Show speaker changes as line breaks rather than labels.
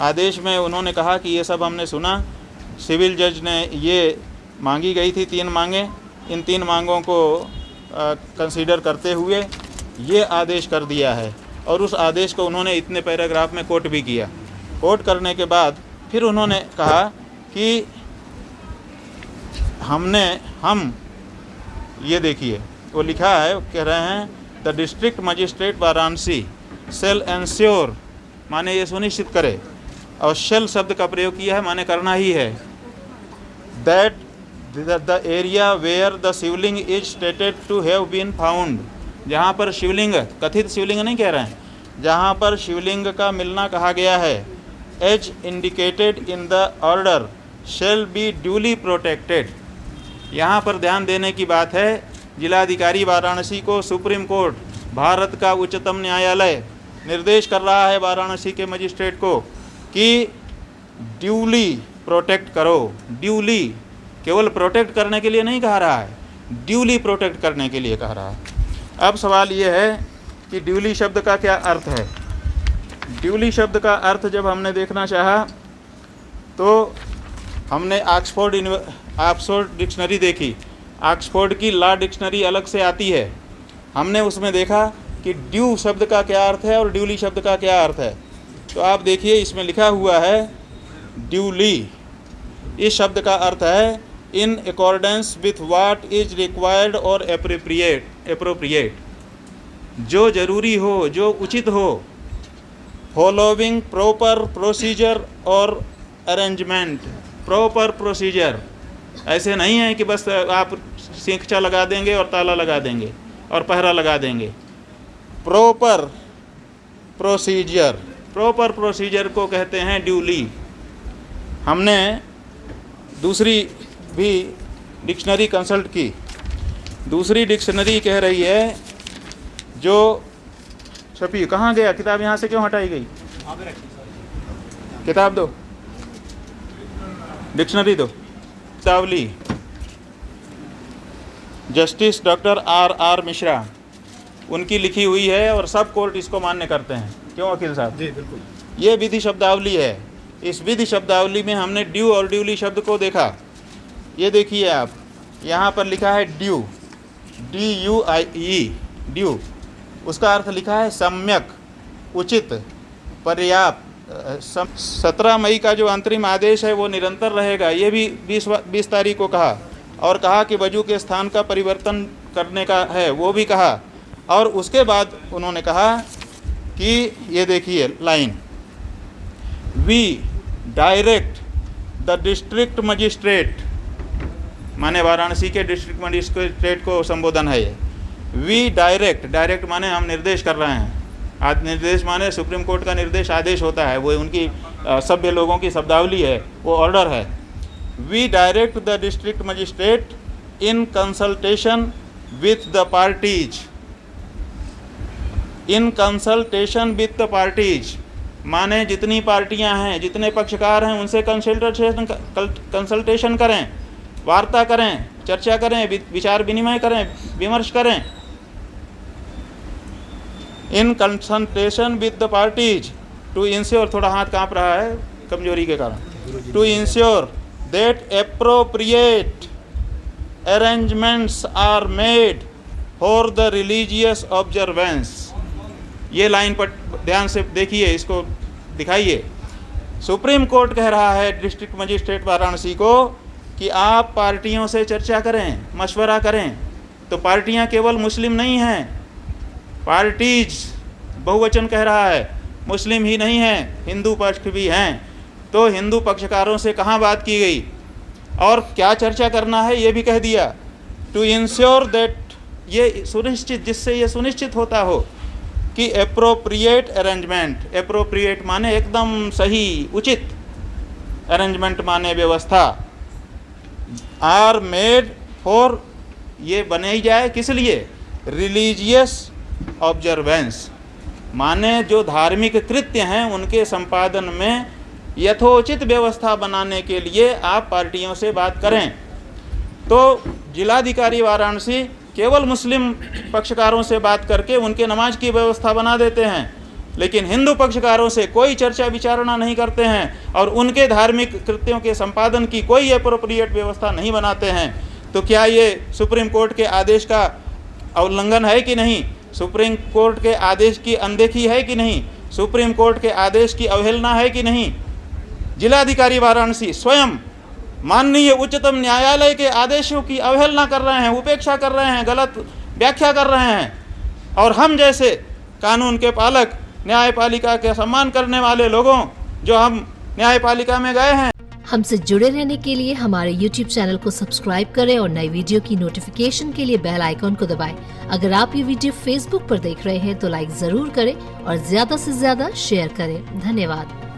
आदेश में उन्होंने कहा कि ये सब हमने सुना, सिविल जज ने ये मांगी गई थी 3 मांगें, इन 3 मांगों को कंसीडर करते हुए ये आदेश कर दिया है। और उस आदेश को उन्होंने इतने पैराग्राफ में कोट भी किया। कोट करने के बाद फिर उन्होंने कहा कि हम ये देखिए, वो लिखा है, कह रहे हैं the district magistrate Varanasi shall ensure, माने ये सुनिश्चित करे, और शेल शब्द का प्रयोग किया है, माने करना ही है, that the area where the Shivling is stated to have been found, जहाँ पर शिवलिंग, कथित शिवलिंग नहीं कह रहे हैं, जहाँ पर शिवलिंग का मिलना कहा गया है, as indicated in the order shall be duly protected. यहाँ पर ध्यान देने की बात है, जिलाधिकारी वाराणसी को सुप्रीम कोर्ट, भारत का उच्चतम न्यायालय निर्देश कर रहा है वाराणसी के मजिस्ट्रेट को कि ड्यूली प्रोटेक्ट करो। ड्यूली, केवल प्रोटेक्ट करने के लिए नहीं कह रहा है, ड्यूली प्रोटेक्ट करने के लिए कह रहा है। अब सवाल ये है कि ड्यूली शब्द का क्या अर्थ है। ड्यूली शब्द का अर्थ जब हमने देखना चाहा तो हमने ऑक्सफोर्ड डिक्शनरी देखी। ऑक्सफोर्ड की लॉ डिक्शनरी अलग से आती है, हमने उसमें देखा कि ड्यू शब्द का क्या अर्थ है और ड्यूली शब्द का क्या अर्थ है। तो आप देखिए, इसमें लिखा हुआ है ड्यूली, इस शब्द का अर्थ है in accordance with what is required और एप्रोप्रिएट, जो जरूरी हो, जो उचित हो, फॉलोइंग प्रॉपर प्रोसीजर और अरेंजमेंट। प्रॉपर प्रोसीजर, ऐसे नहीं है कि बस आप सिंखचा लगा देंगे और ताला लगा देंगे और पहरा लगा देंगे। प्रॉपर प्रोसीजर, प्रॉपर प्रोसीजर को कहते हैं ड्यूली। हमने दूसरी भी डिक्शनरी कंसल्ट की, दूसरी डिक्शनरी कह रही है जो छपी, कहाँ गया किताब, यहाँ से क्यों हटाई गई? किताब दो, डिक्शनरी दो। कितावली जस्टिस डॉक्टर आर मिश्रा, उनकी लिखी हुई है और सब कोर्ट इसको मान्य करते हैं। क्यों वकील साहब? जी बिल्कुल। ये विधि शब्दावली है। इस विधि शब्दावली में हमने ड्यू और ड्यूली शब्द को देखा। ये देखिए आप, यहाँ पर लिखा है ड्यू, DUIE, ड्यू, उसका अर्थ लिखा है सम्यक, उचित, पर्याप्त। 17 मई का जो अंतरिम आदेश है वो निरंतर रहेगा, ये भी 20 तारीख को कहा, और कहा कि वजू के स्थान का परिवर्तन करने का है, वो भी कहा। और उसके बाद उन्होंने कहा कि ये देखिए line, we direct the district magistrate, माने वाराणसी के डिस्ट्रिक्ट मजिस्ट्रेट को संबोधन है ये। वी डायरेक्ट माने हम निर्देश कर रहे हैं, निर्देश माने सुप्रीम कोर्ट का निर्देश आदेश होता है, वो उनकी सभ्य लोगों की शब्दावली है, वो ऑर्डर है। We direct the district magistrate in consultation with the parties, in consultation with the parties माने जितनी पार्टियां हैं, जितने पक्षकार हैं, उनसे कंसल्टेशन करें, वार्ता करें, चर्चा करें, विचार विनिमय करें, विमर्श करें। In consultation with the parties to ensure, थोड़ा हाथ कांप रहा है कमजोरी के कारण, to ensure that appropriate arrangements are made for the religious observance. ये लाइन पर ध्यान से देखिए, इसको दिखाइए। सुप्रीम कोर्ट कह रहा है डिस्ट्रिक्ट मजिस्ट्रेट वाराणसी को कि आप पार्टियों से चर्चा करें, मशवरा करें। तो पार्टियां केवल मुस्लिम नहीं हैं, पार्टीज बहुवचन कह रहा है, मुस्लिम ही नहीं हैं, हिंदू पक्ष भी हैं। तो हिंदू पक्षकारों से कहाँ बात की गई और क्या चर्चा करना है ये भी कह दिया। टू इंश्योर दैट, ये सुनिश्चित, जिससे ये सुनिश्चित होता हो कि एप्रोप्रिएट अरेंजमेंट, एप्रोप्रिएट माने एकदम सही, उचित, अरेंजमेंट माने व्यवस्था, आर मेड फॉर, ये बनाई जाए किस लिए? रिलीजियस ऑब्जर्वेंस माने जो धार्मिक कृत्य हैं उनके संपादन में यथोचित व्यवस्था बनाने के लिए आप पार्टियों से बात करें। तो जिलाधिकारी वाराणसी केवल मुस्लिम पक्षकारों से बात करके उनके नमाज की व्यवस्था बना देते हैं, लेकिन हिंदू पक्षकारों से कोई चर्चा विचारणा नहीं करते हैं और उनके धार्मिक कृत्यों के संपादन की कोई एप्रोप्रिएट व्यवस्था नहीं बनाते हैं। तो क्या ये सुप्रीम कोर्ट के आदेश का उल्लंघन है कि नहीं? सुप्रीम कोर्ट के आदेश की अनदेखी है कि नहीं? सुप्रीम कोर्ट के आदेश की अवहेलना है कि नहीं? जिलाधिकारी वाराणसी स्वयं माननीय उच्चतम न्यायालय के आदेशों की अवहेलना कर रहे हैं, उपेक्षा कर रहे हैं, गलत व्याख्या कर रहे हैं। और हम जैसे कानून के पालक, न्यायपालिका के सम्मान करने वाले लोगों, जो हम न्यायपालिका में गए हैं।
हमसे जुड़े रहने के लिए हमारे YouTube चैनल को सब्सक्राइब करें और नई वीडियो की नोटिफिकेशन के लिए बेल आइकॉन को दबाएं। अगर आप ये वीडियो Facebook पर देख रहे हैं तो लाइक जरूर करें और ज्यादा से ज्यादा शेयर करें। धन्यवाद।